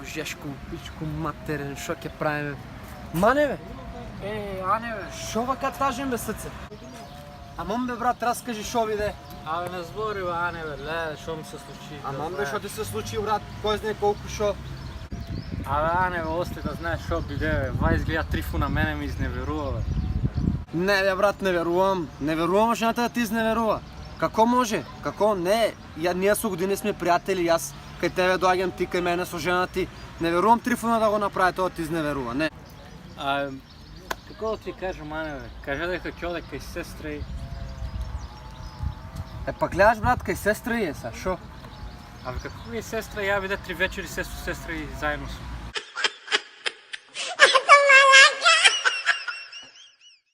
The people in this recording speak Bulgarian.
Божешко, пичко, матерен, шо ке правиме? Мане бе! Ане бе. Шо вака тажем бе сърце? Амон бе брат, разкажи шо биде. Абе не збори бе, Ане бе, гледай, шо ми се случи. Амон бе, шо ти се случи брат, кой знае колко шо. Абе, Ане бе, осте да знаеш шо биде бе, ва изгледа Трифо на мене ми изневерува бе. Не бе брат, не верувам. Не верувам жената да ти изневерува. Како може? Како? Не, ние со години сме приятели, аз кај тебе доаѓам, ти кај мене со жена ти. Не верувам Трифона да го направи, тоа ти изневерува, не. Како да ти кажам, Ане бе, кажа дека ќе оде кај сестра и... Па гледаш брат, кај сестра е са, шо? Абе какво е сестра, ја биде 3 вечери се со сестра и заедно сум.